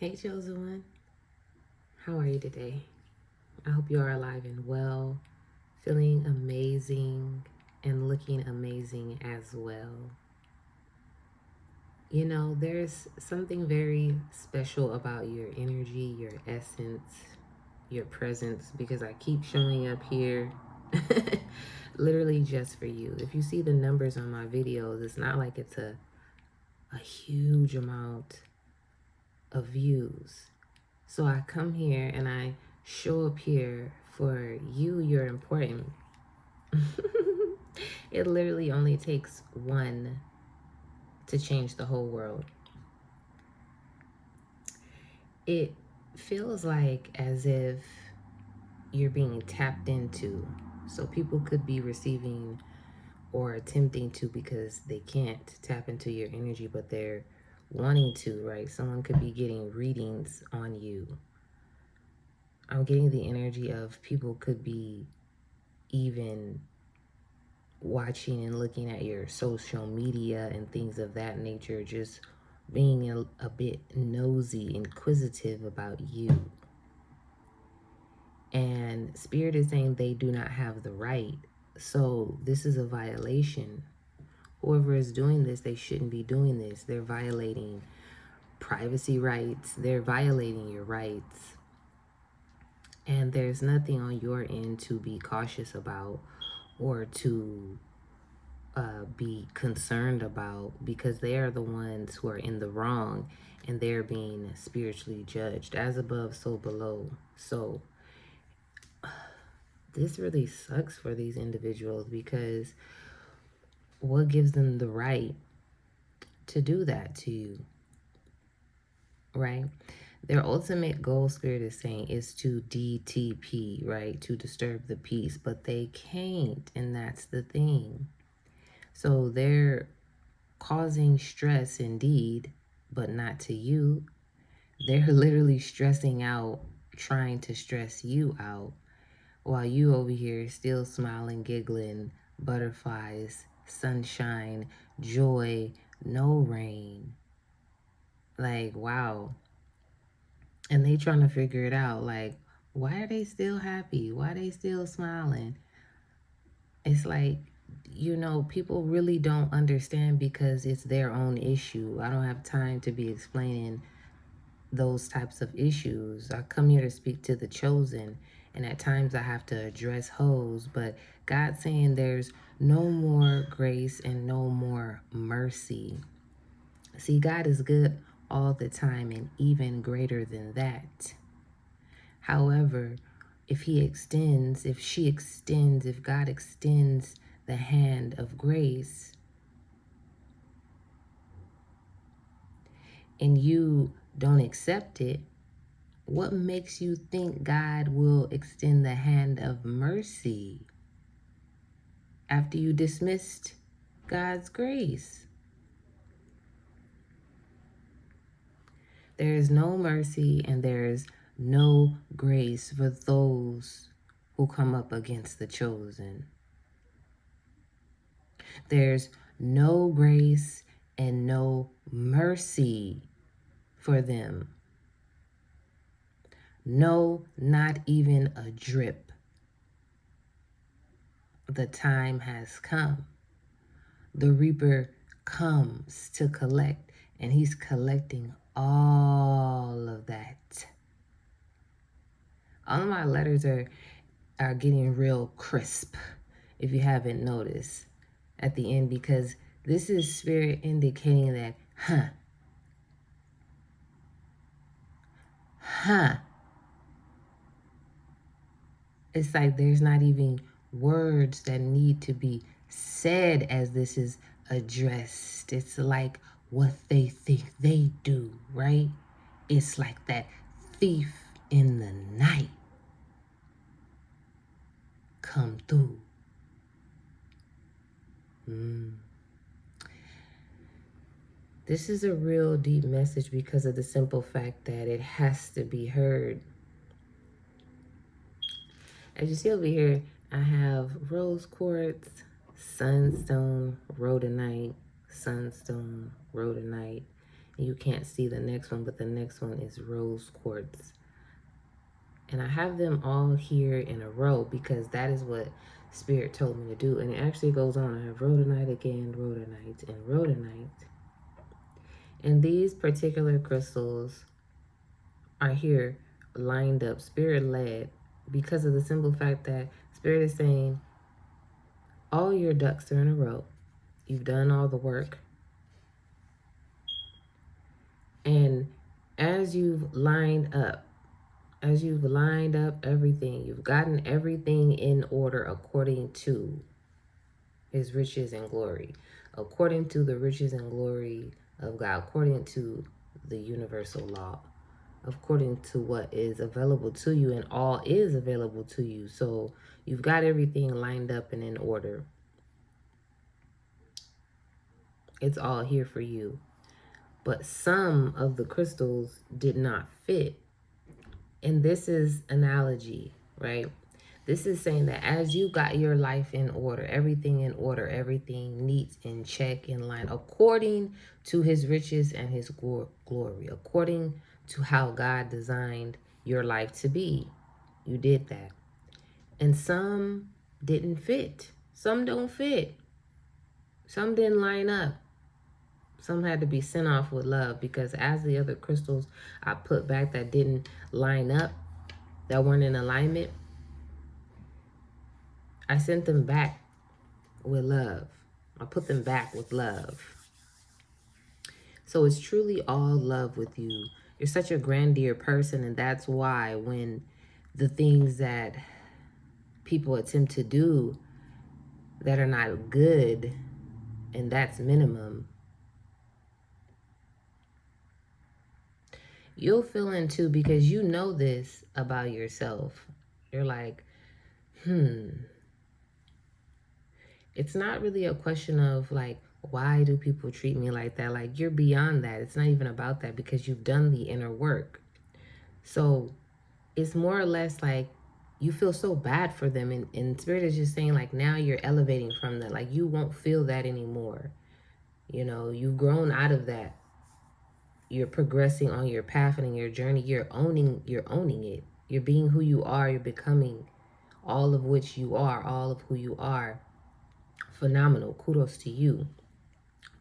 Hey, chosen one. How are you today? I hope you are alive and well, feeling amazing, and looking amazing as well. You know, there's something very special about your energy, your essence, your presence, because I keep showing up here literally just for you. If you see the numbers on my videos, it's not like it's a huge amount of views. So I come here and I show up here for you. You're important. It literally only takes one to change the whole world. It feels like as if you're being tapped into. So people could be receiving or attempting to because they can't tap into your energy, but they're wanting to, right? Someone could be getting readings on you. I'm getting the energy of people could be even watching and looking at your social media and things of that nature, just being a bit nosy, inquisitive about you. And Spirit is saying they do not have the right. So this is a violation. Whoever is doing this, they shouldn't be doing this. They're violating privacy rights. They're violating your rights. And there's nothing on your end to be cautious about or to be concerned about, because they are the ones who are in the wrong and they're being spiritually judged. As above, so below. So this really sucks for these individuals, because what gives them the right to do that to you, right? Their ultimate goal, Spirit is saying, is to DTP, right? To disturb the peace, but they can't, and that's the thing. So they're causing stress indeed, but not to you. They're literally stressing out, trying to stress you out, while you over here still smiling, giggling, butterflies, sunshine, joy, no rain. Like, wow. And they trying to figure it out. Like, why are they still happy? Why are they still smiling? It's like, you know, people really don't understand because it's their own issue. I don't have time to be explaining those types of issues. I come here to speak to the chosen, and at times I have to address hoes, but God's saying there's no more grace and no more mercy. See, God is good all the time and even greater than that. However, if he extends, if she extends, if God extends the hand of grace and you don't accept it, what makes you think God will extend the hand of mercy after you dismissed God's grace? There is no mercy and there is no grace for those who come up against the chosen. There's no grace and no mercy for them. No, not even a drip. The time has come. The reaper comes to collect, and he's collecting all of that. All of my letters are getting real crisp, if you haven't noticed, at the end, because this is Spirit indicating that, it's like there's not even words that need to be said as this is addressed. It's like what they think they do, right? It's like that thief in the night come through. This is a real deep message because of the simple fact that it has to be heard. As you see over here, I have rose quartz, sunstone, rhodonite, sunstone, rhodonite, And you can't see the next one, but the next one is rose quartz. And I have them all here in a row because that is what Spirit told me to do. And it actually goes on. I have rhodonite again, rhodonite, and rhodonite. And these particular crystals are here lined up, Spirit led, because of the simple fact that Spirit is saying all your ducks are in a row. You've done all the work. And as you've lined up everything, you've gotten everything in order according to his riches and glory, according to the riches and glory of God, according to the universal law, according to what is available to you, and all is available to you. So you've got everything lined up and in order. It's all here for you. But some of the crystals did not fit. And this is analogy, right? This is saying that as you got your life in order, everything neat in check, in line, according to his riches and his glory, according to how God designed your life to be. You did that. And some didn't fit. Some don't fit. Some didn't line up. Some had to be sent off with love, because as the other crystals I put back that didn't line up, that weren't in alignment, I sent them back with love. I put them back with love. So it's truly all love with you. You're such a grandeur person, and that's why when the things that people attempt to do that are not good, and that's minimum, you'll feel in too, because you know this about yourself. You're like, it's not really a question of like, why do people treat me like that? Like, you're beyond that. It's not even about that, because you've done the inner work. So it's more or less like you feel so bad for them. And Spirit is just saying, like, now you're elevating from that. Like, you won't feel that anymore. You know, you've grown out of that. You're progressing on your path and in your journey. You're owning it. You're being who you are. You're becoming all of which you are, all of who you are. Phenomenal. Kudos to you.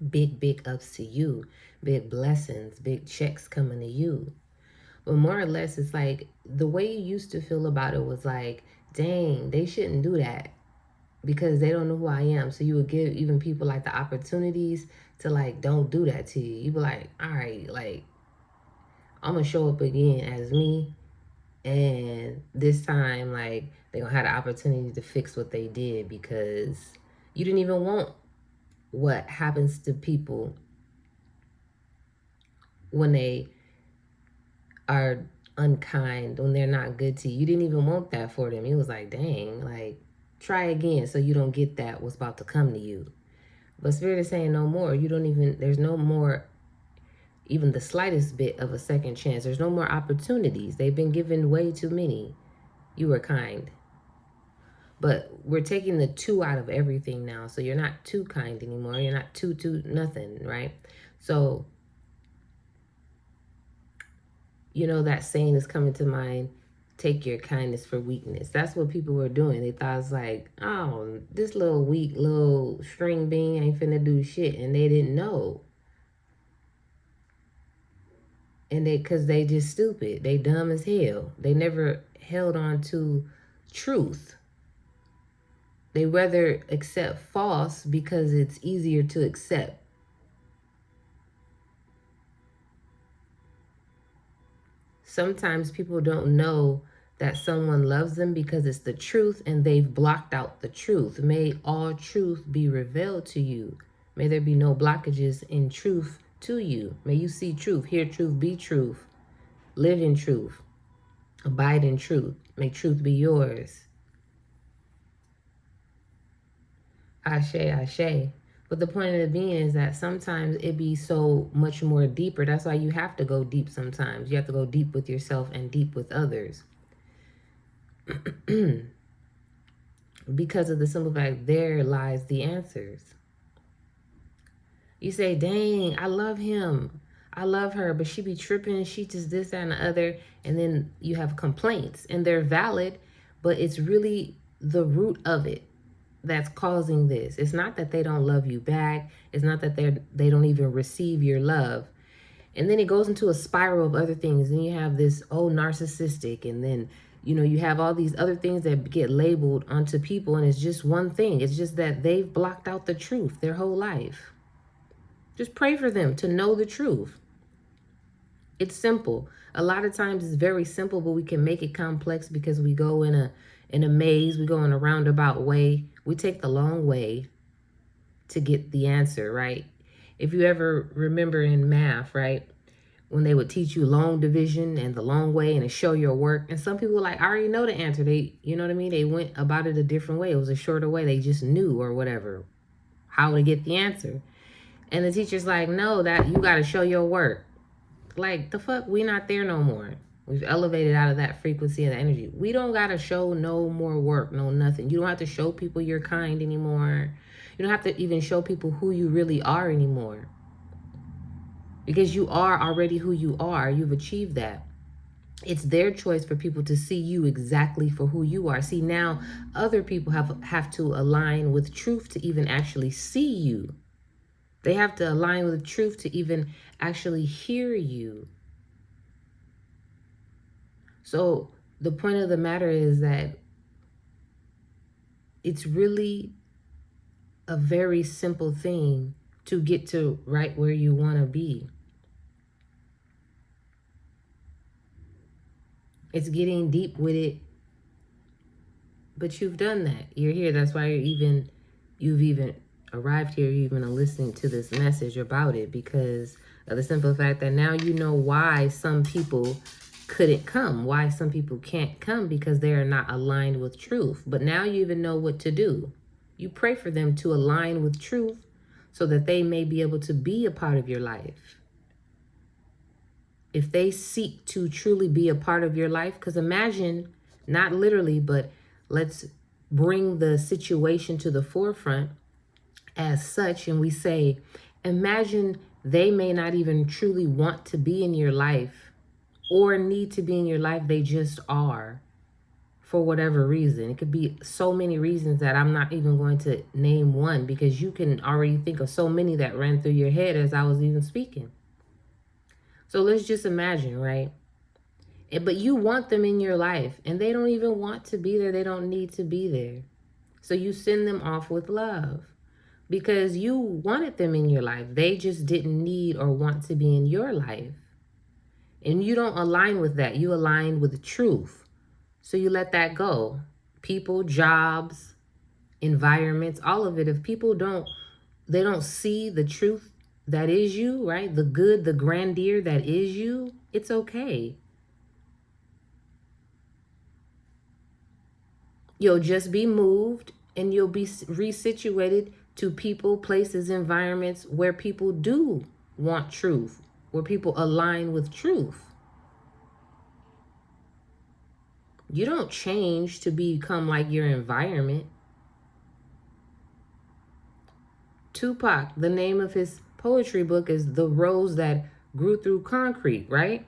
Big ups to you. Big blessings, big checks coming to you. But more or less, it's like the way you used to feel about it was like, dang, they shouldn't do that because they don't know who I am. So you would give even people like the opportunities to like, don't do that to you. You'd be like, all right, like, I'm going to show up again as me. And this time, like, they're going to have the opportunity to fix what they did, because you didn't even want what happens to people when they are unkind, when they're not good to you. You didn't even want that for them. It was like, dang, like, try again so you don't get that what's about to come to you. But Spirit is saying no more. You don't even, there's no more even the slightest bit of a second chance. There's no more opportunities. They've been given way too many. You were kind. But we're taking the two out of everything now. So you're not too kind anymore. You're not too nothing, right? So, you know, that saying is coming to mind, take your kindness for weakness. That's what people were doing. They thought it's like, oh, this little weak little string bean ain't finna do shit. And they didn't know. And because they just stupid. They dumb as hell. They never held on to truth. They rather accept false because it's easier to accept. Sometimes people don't know that someone loves them because it's the truth, and they've blocked out the truth. May all truth be revealed to you. May there be no blockages in truth to you. May you see truth, hear truth, be truth, live in truth, abide in truth. May truth be yours. Ashe, ashe. But the point of it being is that sometimes it be so much more deeper. That's why you have to go deep sometimes. You have to go deep with yourself and deep with others. Because of the simple fact, there lies the answers. You say, dang, I love him. I love her, but she be tripping. She just this, that, and the other. And then you have complaints, and they're valid, but it's really the root of it that's causing this. It's not that they don't love you back. It's not that they don't even receive your love. And then it goes into a spiral of other things. Then you have this, oh, narcissistic. And then, you have all these other things that get labeled onto people. And it's just one thing. It's just that they've blocked out the truth their whole life. Just pray for them to know the truth. It's simple. A lot of times it's very simple, but we can make it complex because we go in a maze. We go in a roundabout way. We take the long way to get the answer, right? If you ever remember in math, right, when they would teach you long division and the long way and to show your work, and some people were like, I already know the answer. They, you know what I mean? They went about it a different way. It was a shorter way. They just knew or whatever how to get the answer. And the teacher's like, no, that you got to show your work. Like, the fuck, we not there no more. We've elevated out of that frequency and the energy. We don't got to show no more work, no nothing. You don't have to show people you're kind anymore. You don't have to even show people who you really are anymore. Because you are already who you are. You've achieved that. It's their choice for people to see you exactly for who you are. See, now other people have to align with truth to even actually see you. They have to align with truth to even actually hear you. So the point of the matter is that it's really a very simple thing to get to right where you want to be. It's getting deep with it, but you've done that. You're here. That's why you've even arrived here. You even are listening to this message about it, because of the simple fact that now you know why some people couldn't come, why some people can't come, because they are not aligned with truth. But now you even know what to do. You pray for them to align with truth so that they may be able to be a part of your life. If they seek to truly be a part of your life, because imagine, not literally, but let's bring the situation to the forefront as such, and we say, imagine they may not even truly want to be in your life or need to be in your life. They just are, for whatever reason. It could be so many reasons that I'm not even going to name one, because you can already think of so many that ran through your head as I was even speaking. So let's just imagine, right? But you want them in your life and they don't even want to be there. They don't need to be there. So you send them off with love because you wanted them in your life. They just didn't need or want to be in your life. And you don't align with that. You align with truth. So you let that go. People, jobs, environments, all of it. If people don't see the truth that is you, right? The good, the grandeur that is you, it's okay. You'll just be moved and you'll be resituated to people, places, environments where people do want truth, where people align with truth. You don't change to become like your environment. Tupac, the name of his poetry book is The Rose That Grew Through Concrete, right?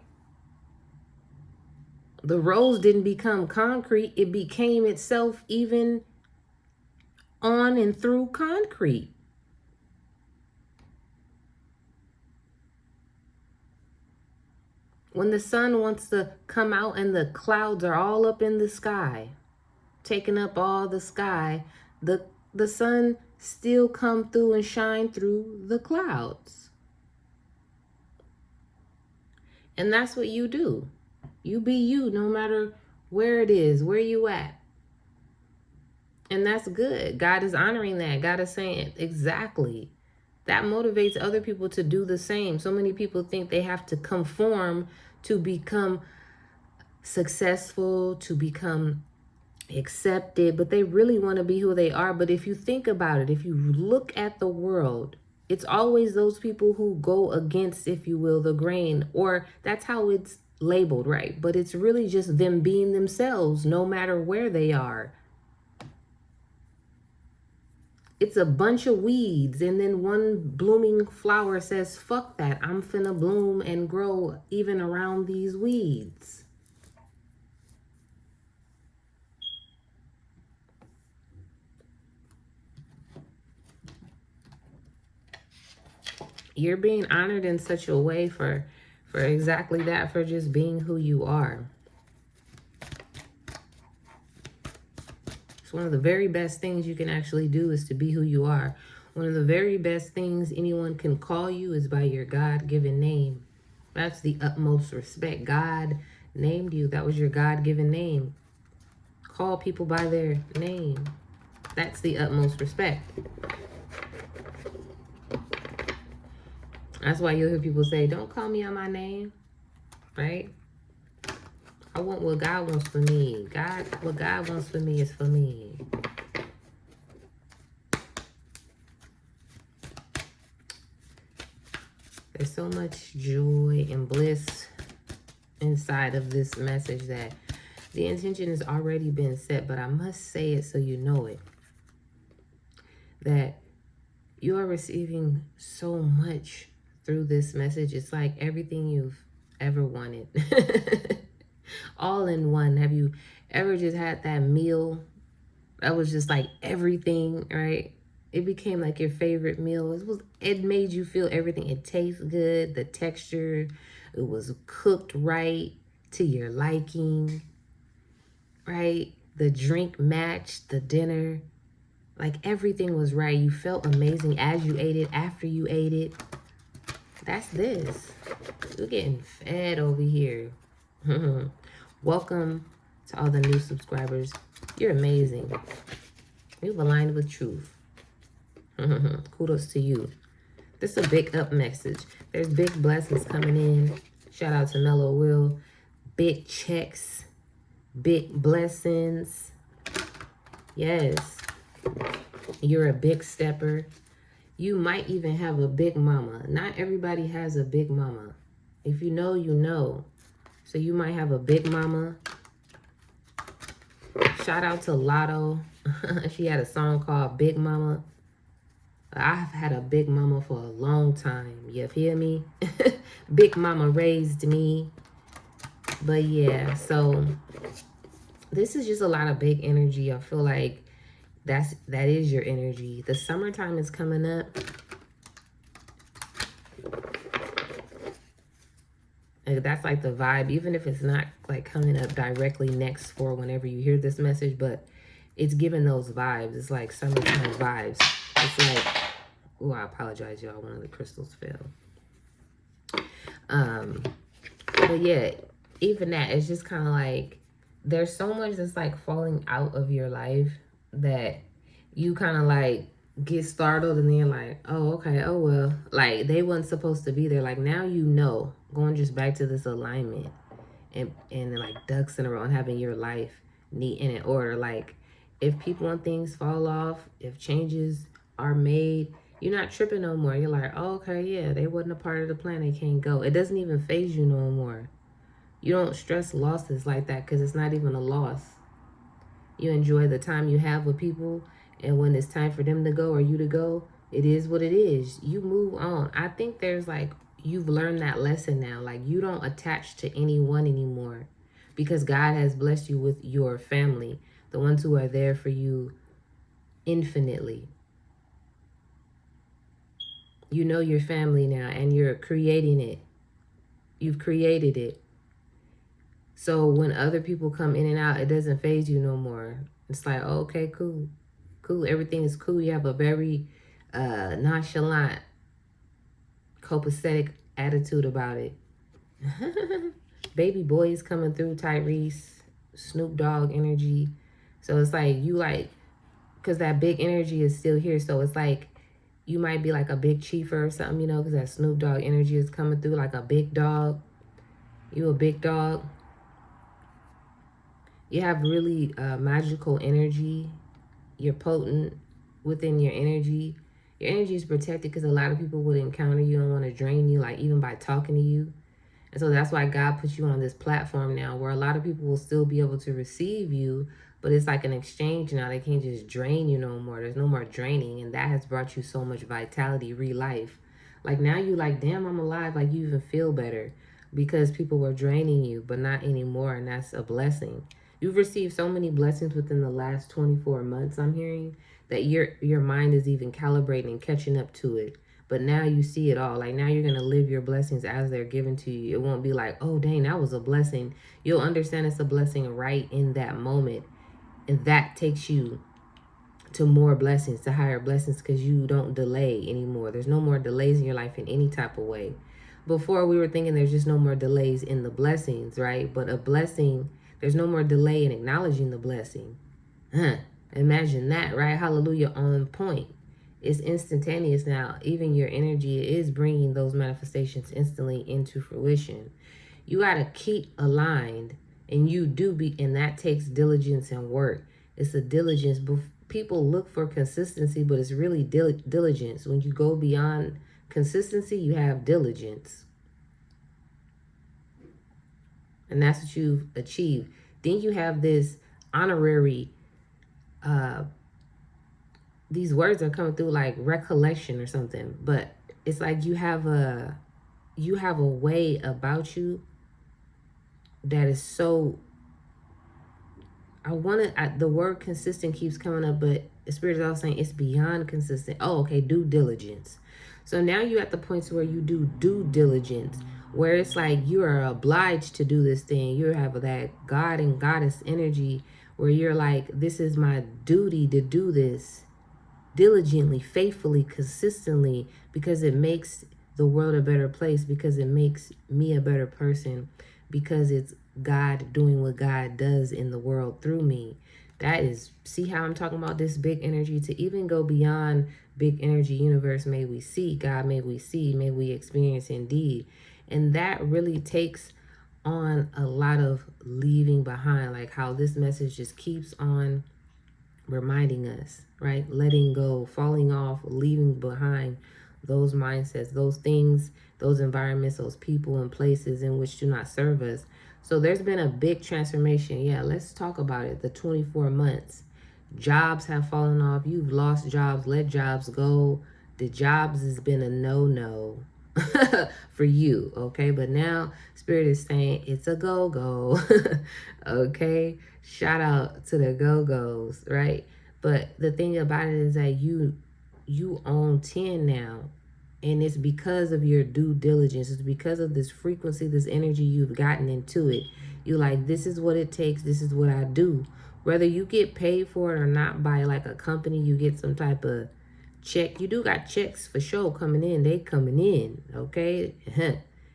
The rose didn't become concrete. It became itself even on and through concrete. When the sun wants to come out and the clouds are all up in the sky, taking up all the sky, the sun still come through and shine through the clouds. And that's what you do. You be you no matter where it is, where you at. And that's good. God is honoring that. God is saying, exactly. That motivates other people to do the same. So many people think they have to conform to become successful, to become accepted, but they really want to be who they are. But if you think about it, if you look at the world, it's always those people who go against, if you will, the grain, or that's how it's labeled, right? But it's really just them being themselves no matter where they are. It's a bunch of weeds, and then one blooming flower says, fuck that, I'm finna bloom and grow even around these weeds. You're being honored in such a way for exactly that, for just being who you are. It's one of the very best things you can actually do is to be who you are. One of the very best things anyone can call you is by your God-given name. That's the utmost respect. God named you. That was your God-given name. Call people by their name. That's the utmost respect. That's why you'll hear people say, don't call me on my name, right? I want what God wants for me. What God wants for me is for me. There's so much joy and bliss inside of this message that the intention has already been set, but I must say it so you know it. That you are receiving so much through this message. It's like everything you've ever wanted. All in one. Have you ever just had that meal that was just like everything, right? It became like your favorite meal. It made you feel everything. It tastes good, the texture, it was cooked right to your liking, right? The drink matched the dinner. Like everything was right. You felt amazing as you ate it, after you ate it. That's this. You're getting fed over here. Welcome to all the new subscribers. You're amazing. You've aligned with truth. Kudos to you. This is a big up message. There's big blessings coming in. Shout out to Mellow Will. Big checks. Big blessings. Yes. You're a big stepper. You might even have a big mama. Not everybody has a big mama. If you know, you know. So you might have a big mama. Shout out to Lotto. She had a song called Big Mama. I've had a big mama for a long time. You hear me? Big mama raised me. But yeah, so this is just a lot of big energy. I feel like that is your energy. The summertime is coming up. That's like the vibe, even if it's not like coming up directly next for whenever you hear this message, but it's giving those vibes. It's like summertime vibes. It's like, oh, I apologize, y'all. One of the crystals fell. But yeah, even that, it's just kind of like, there's so much that's like falling out of your life that you kind of like get startled and then you're like, oh, okay, oh, well, like they wasn't supposed to be there. Like now you know, going just back to this alignment and like ducks in a row and having your life neat and in order. Like if people and things fall off, if changes are made, you're not tripping no more. You're like, oh, okay, yeah, they wasn't a part of the plan. They can't go. It doesn't even phase you no more. You don't stress losses like that because it's not even a loss. You enjoy the time you have with people, and when it's time for them to go or you to go, it is what it is. You move on. I think there's like, you've learned that lesson now. Like you don't attach to anyone anymore because God has blessed you with your family, the ones who are there for you infinitely. You know your family now and you're creating it. You've created it. So when other people come in and out, it doesn't faze you no more. It's like, oh, okay, cool. Cool. Everything is cool. You have a very nonchalant, copacetic attitude about it. Baby boy is coming through, Tyrese. Snoop Dogg energy. So it's like you like, because that big energy is still here. So it's like you might be like a big chiefer or something, you know, because that Snoop Dogg energy is coming through like a big dog. You a big dog. You have really magical energy. You're potent within your energy. Your energy is protected because a lot of people would encounter you and want to drain you, like even by talking to you. And so that's why God put you on this platform now where a lot of people will still be able to receive you, but it's like an exchange now. They can't just drain you no more. There's no more draining. And that has brought you so much vitality, re-life. Like now you like, damn, I'm alive. Like you even feel better because people were draining you, but not anymore. And that's a blessing. You've received so many blessings within the last 24 months, I'm hearing, that your mind is even calibrating and catching up to it. But now you see it all. Like now you're going to live your blessings as they're given to you. It won't be like, oh, dang, that was a blessing. You'll understand it's a blessing right in that moment. And that takes you to more blessings, to higher blessings, because you don't delay anymore. There's no more delays in your life in any type of way. Before we were thinking there's just no more delays in the blessings, right? But a blessing, there's no more delay in acknowledging the blessing. Huh. Imagine that, right? Hallelujah, on point. It's instantaneous now. Even your energy is bringing those manifestations instantly into fruition. You got to keep aligned, and you do be, and that takes diligence and work. It's a diligence. People look for consistency, but it's really diligence. When you go beyond consistency, you have diligence. And that's what you've achieved. Then you have this honorary, these words are coming through like recollection or something, but it's like you have a way about you that is so, the word consistent keeps coming up, but the Spirit is also saying it's beyond consistent. Oh, okay, due diligence. So now you're at the point where you do due diligence, where it's like you are obliged to do this thing. You have that God and Goddess energy where you're like, this is my duty to do this diligently, faithfully, consistently, because it makes the world a better place, because it makes me a better person, because it's God doing what God does in the world through me. That is, see how I'm talking about this big energy to even go beyond big energy universe. May we see God, may we see, may we experience indeed. And that really takes on a lot of leaving behind, like how this message just keeps on reminding us, right? Letting go, falling off, leaving behind those mindsets, those things, those environments, those people and places in which do not serve us. So there's been a big transformation. Yeah, let's talk about it. The 24 months. Jobs have fallen off. You've lost jobs. Let jobs go. The jobs has been a no-no for you, okay? But now Spirit is saying it's a go-go, okay? Shout out to the go-go's, right? But the thing about it is that you own 10 now. And it's because of your due diligence. It's because of this frequency, this energy you've gotten into it. You're like, this is what it takes. This is what I do. Whether you get paid for it or not by like a company, you get some type of check. You do got checks for sure coming in. They coming in, okay?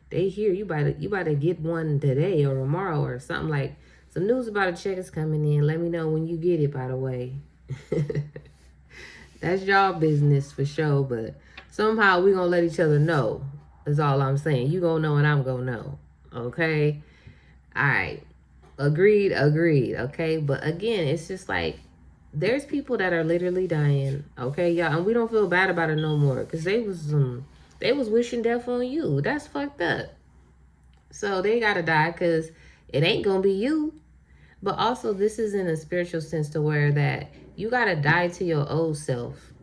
They here. You about to get one today or tomorrow or something, like some news about a check is coming in. Let me know when you get it, by the way. That's y'all business for sure, but somehow we gonna let each other know. That's all I'm saying. You gonna know and I'm gonna know. Okay? Alright. Agreed, okay? But again, it's just like there's people that are literally dying, okay, y'all, and we don't feel bad about it no more. Cause they was wishing death on you. That's fucked up. So they gotta die because it ain't gonna be you. But also this is in a spiritual sense to where that you gotta die to your old self.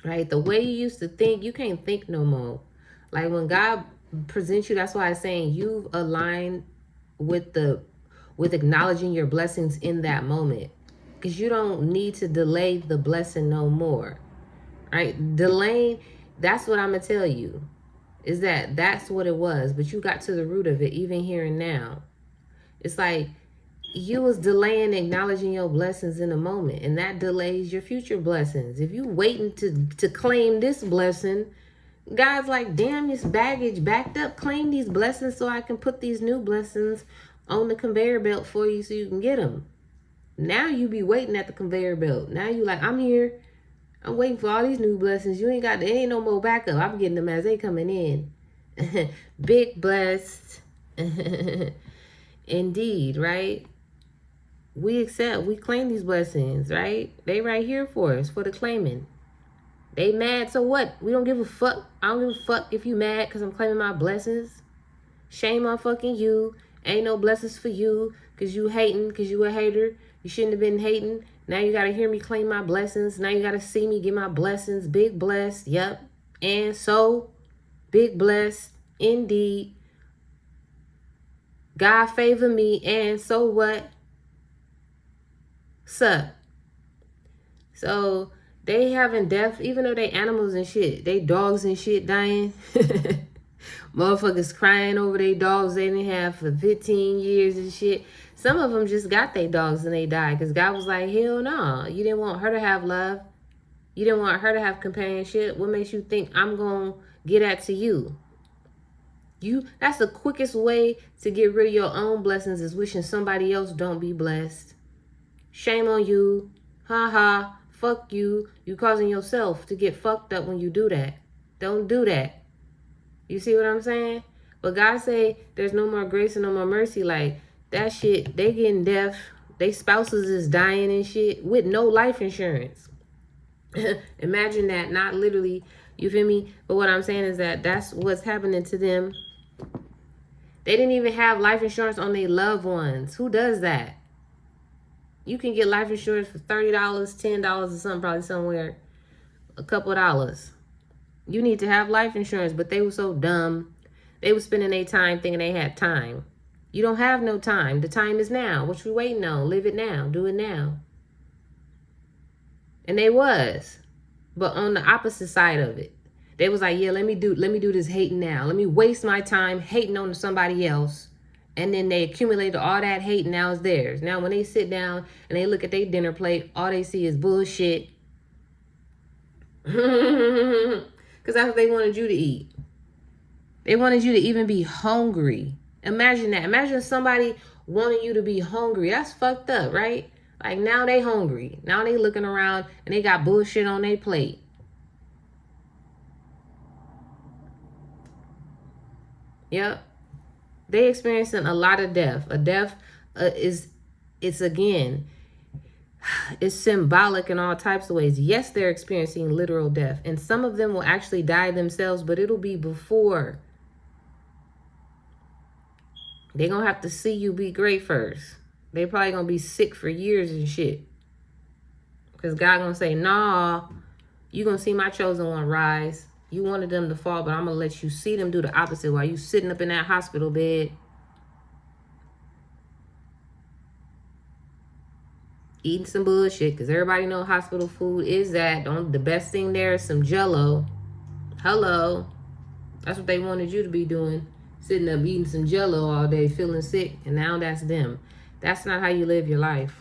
Right? The way you used to think, you can't think no more. Like when God presents you, that's why I'm saying you've aligned with acknowledging your blessings in that moment. Because you don't need to delay the blessing no more. Right? Delaying, that's what I'm gonna tell you. Is that's what it was, but you got to the root of it even here and now. It's like you was delaying acknowledging your blessings in a moment, and that delays your future blessings. If you waiting to claim this blessing, God's like, damn, this baggage backed up. Claim these blessings so I can put these new blessings on the conveyor belt for you so you can get them. Now you be waiting at the conveyor belt. Now you like, I'm here. I'm waiting for all these new blessings. There ain't no more backup. I'm getting them as they coming in. Big blessed. Indeed, right? We claim these blessings, right? They right here for us, for the claiming. They mad, so what? We don't give a fuck. I don't give a fuck if you mad because I'm claiming my blessings. Shame on fucking you. Ain't no blessings for you because you hating, because you a hater. You shouldn't have been hating. Now you got to hear me claim my blessings. Now you got to see me get my blessings. Big blessed. Yep. And so, big blessed indeed. God favor me. And so what? Sup? So, they having death, even though they animals and shit. They dogs and shit dying. Motherfuckers crying over their dogs they didn't have for 15 years and shit. Some of them just got their dogs and they died because God was like, hell no. You didn't want her to have love. You didn't want her to have companionship. What makes you think I'm going to get at to you? That's the quickest way to get rid of your own blessings is wishing somebody else don't be blessed. Shame on you. Ha ha. Fuck you. You causing yourself to get fucked up when you do that. Don't do that. You see what I'm saying? But God say there's no more grace and no more mercy. Like, that shit, they getting deaf. They spouses is dying and shit with no life insurance. Imagine that. Not literally, you feel me? But what I'm saying is that that's what's happening to them. They didn't even have life insurance on their loved ones. Who does that? You can get life insurance for $30, $10 or something, probably somewhere. A couple of dollars. You need to have life insurance, but they were so dumb. They were spending their time thinking they had time. You don't have no time. The time is now. What you waiting on? Live it now. Do it now. And they was. But on the opposite side of it. They was like, yeah, let me do this hating now. Let me waste my time hating on somebody else. And then they accumulated all that hate and now it's theirs. Now when they sit down and they look at their dinner plate, all they see is bullshit. Because that's what they wanted you to eat. They wanted you to even be hungry. Imagine that. Imagine somebody wanting you to be hungry. That's fucked up, right? Like, now they hungry. Now they looking around and they got bullshit on their plate. Yep. They experiencing a lot of death. A death it's again, it's symbolic in all types of ways. Yes, they're experiencing literal death. And some of them will actually die themselves, but it'll be before. They're going to have to see you be great first. They probably going to be sick for years and shit. Because God going to say, nah, you going to see my chosen one rise. You wanted them to fall, but I'm going to let you see them do the opposite while you sitting up in that hospital bed. Eating some bullshit, because everybody know hospital food is that. The best thing there is some Jell-O. Hello. That's what they wanted you to be doing. Sitting up eating some Jell-O all day, feeling sick, and now that's them. That's not how you live your life.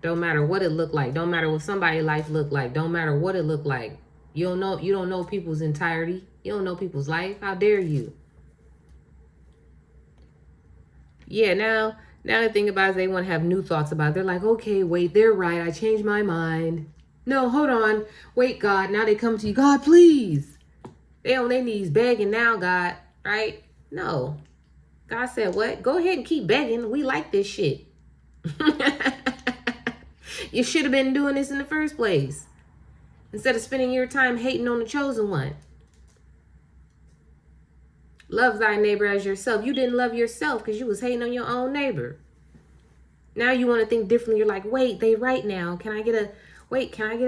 Don't matter what it looked like. Don't matter what somebody's life looked like. Don't matter what it looked like. You don't know people's entirety. You don't know people's life. How dare you? Yeah, now the thing about it is they want to have new thoughts about it. They're like, okay, wait, they're right. I changed my mind. No, hold on. Wait, God. Now they come to you. God, please. They on their knees begging now, God. Right? No. God said, what? Go ahead and keep begging. We like this shit. You should have been doing this in the first place. Instead of spending your time hating on the chosen one. Love thy neighbor as yourself. You didn't love yourself because you was hating on your own neighbor. Now you want to think differently. You're like, wait, they right now. Can I get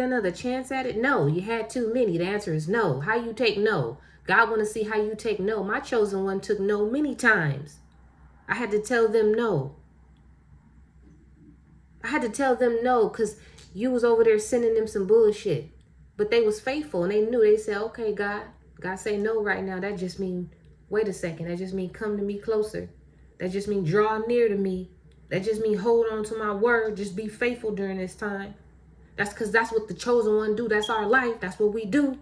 another chance at it? No, you had too many. The answer is no. How you take no? God want to see how you take no. My chosen one took no many times. I had to tell them no. I had to tell them no because you was over there sending them some bullshit. But they was faithful and they knew. They said, okay, God. God say no right now. That just mean, wait a second. That just mean come to me closer. That just mean draw near to me. That just mean hold on to my word. Just be faithful during this time. That's because that's what the chosen one do. That's our life. That's what we do.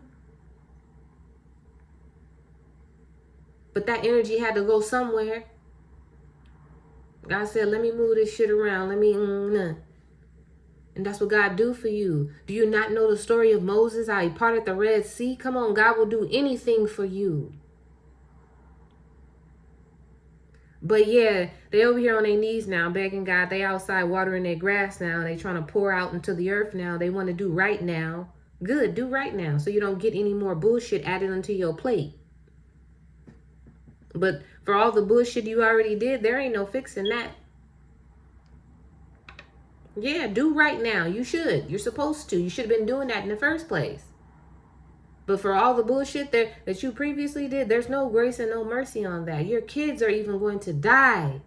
But that energy had to go somewhere. God said, let me move this shit around. And that's what God do for you. Do you not know the story of Moses, how he parted the Red Sea? Come on, God will do anything for you. But yeah, they over here on their knees now, begging God. They outside watering their grass now. They trying to pour out into the earth now. They want to do right now. Good, do right now. So you don't get any more bullshit added onto your plate. But for all the bullshit you already did, there ain't no fixing that. Yeah, do right now. You should. You're supposed to. You should have been doing that in the first place. But for all the bullshit that you previously did, there's no grace and no mercy on that. Your kids are even going to die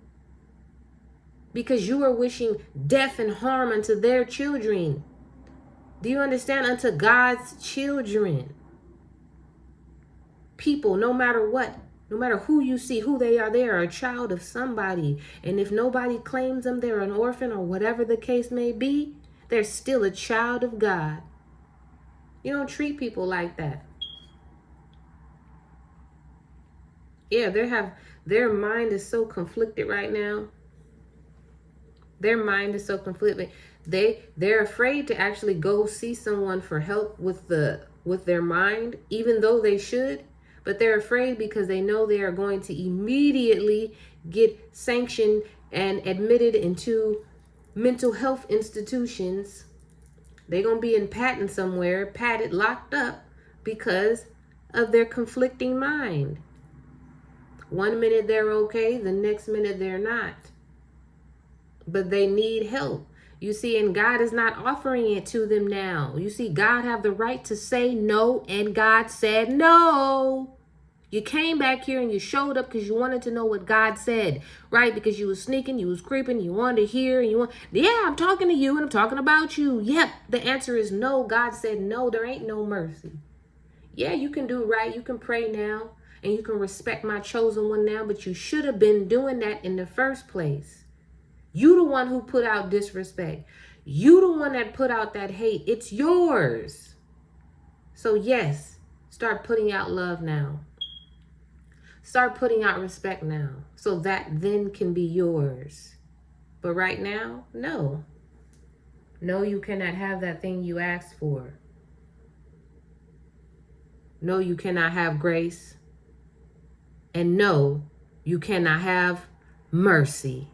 because you are wishing death and harm unto their children. Do you understand? Unto God's children. People, no matter what, no matter who you see, who they are a child of somebody. And if nobody claims them, they're an orphan or whatever the case may be, they're still a child of God. You don't treat people like that. Yeah, their mind is so conflicted right now. Their mind is so conflicted. They're afraid to actually go see someone for help with their mind, even though they should. But they're afraid because they know they are going to immediately get sanctioned and admitted into mental health institutions. They're going to be in patent somewhere, padded, locked up because of their conflicting mind. One minute they're okay, the next minute they're not. But they need help. You see, and God is not offering it to them now. You see, God have the right to say no, and God said no. You came back here and you showed up because you wanted to know what God said, right? Because you was sneaking, you was creeping, you wanted to hear, and yeah, I'm talking to you and I'm talking about you. Yep, the answer is no. God said no, there ain't no mercy. Yeah, you can do right, you can pray now, and you can respect my chosen one now, but you should have been doing that in the first place. You the one who put out disrespect. You the one that put out that hate. It's yours. So yes, start putting out love now. Start putting out respect now, so that then can be yours. But right now, no. No, you cannot have that thing you asked for. No, you cannot have grace. And no, you cannot have mercy.